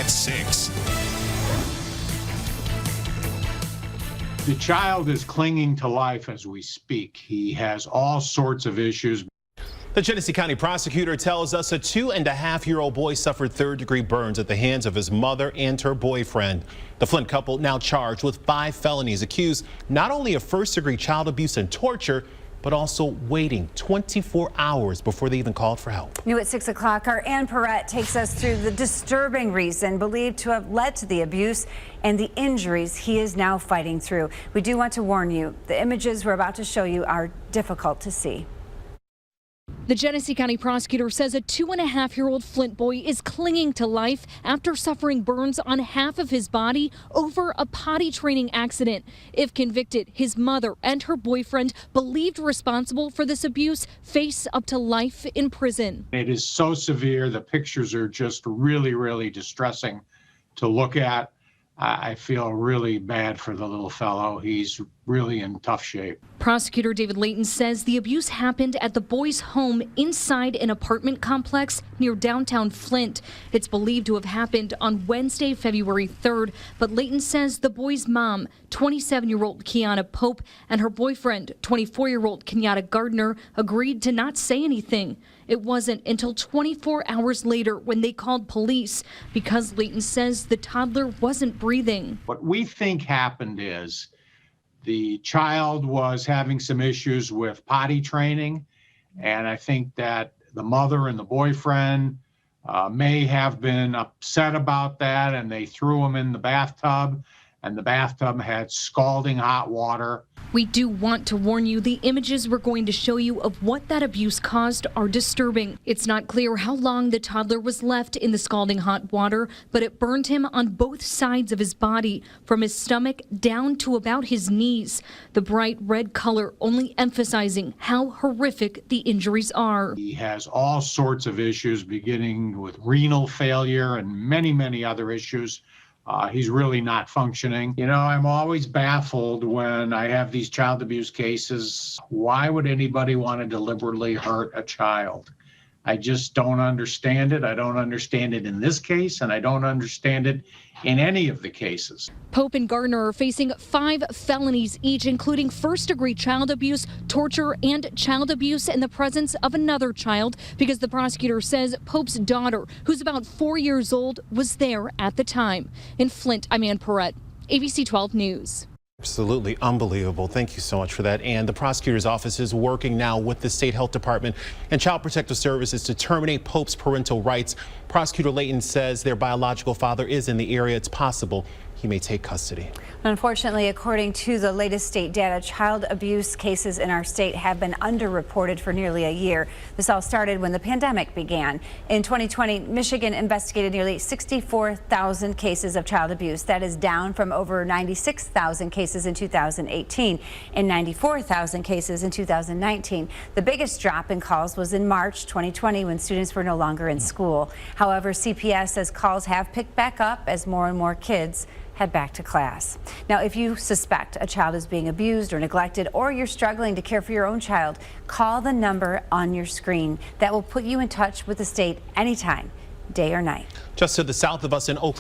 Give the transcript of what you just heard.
at 6. The child is clinging to life as we speak. He has all sorts of issues. The Genesee County prosecutor tells us a 2.5-year-old boy suffered third-degree burns at the hands of his mother and her boyfriend. The Flint couple now charged with 5 felonies, accused not only of first-degree child abuse and torture, but also waiting 24 hours before they even called for help. New at 6 o'clock, our Ann Perrette takes us through the disturbing reason believed to have led to the abuse and the injuries he is now fighting through. We do want to warn you, the images we're about to show you are difficult to see. The Genesee County prosecutor says a 2.5-year-old Flint boy is clinging to life after suffering burns on half of his body over a potty training accident. If convicted, his mother and her boyfriend, believed responsible for this abuse, face up to life in prison. It is so severe. The pictures are just really, really distressing to look at. I feel really bad for the little fellow. He's really in tough shape. Prosecutor David Leyton says the abuse happened at the boy's home inside an apartment complex near downtown Flint. It's believed to have happened on Wednesday, February 3rd, but Leyton says the boy's mom, 27-year-old Kiana Pope, and her boyfriend, 24-year-old Kenyatta Gardner, agreed to not say anything. It wasn't until 24 hours later when they called police because Leyton says the toddler wasn't breathing. What we think happened is the child was having some issues with potty training, and I think that the mother and the boyfriend may have been upset about that, and they threw him in the bathtub, and the bathtub had scalding hot water. We do want to warn you, the images we're going to show you of what that abuse caused are disturbing. It's not clear how long the toddler was left in the scalding hot water, but it burned him on both sides of his body, from his stomach down to about his knees. The bright red color only emphasizing how horrific the injuries are. He has all sorts of issues, beginning with renal failure and many, many other issues. He's really not functioning. You know, I'm always baffled when I have these child abuse cases. Why would anybody want to deliberately hurt a child? I just don't understand it. I don't understand it in this case, and I don't understand it in any of the cases. Pope and Gardner are facing 5 felonies each, including first-degree child abuse, torture, and child abuse in the presence of another child, because the prosecutor says Pope's daughter, who's about 4 years old, was there at the time. In Flint, I'm Ann Perrette, ABC 12 News. Absolutely unbelievable. Thank you so much for that. And the prosecutor's office is working now with the state health department and Child Protective Services to terminate Pope's parental rights. Prosecutor Leyton says their biological father is in the area. It's possible he may take custody. Unfortunately, according to the latest state data, child abuse cases in our state have been underreported for nearly a year. This all started when the pandemic began. In 2020, Michigan investigated nearly 64,000 cases of child abuse. That is down from over 96,000 cases in 2018 and 94,000 cases in 2019. The biggest drop in calls was in March 2020 when students were no longer in school. However, CPS says calls have picked back up as more and more kids head back to class. Now, if you suspect a child is being abused or neglected, or you're struggling to care for your own child, call the number on your screen. That will put you in touch with the state anytime, day or night. Just to the south of us in Oakland.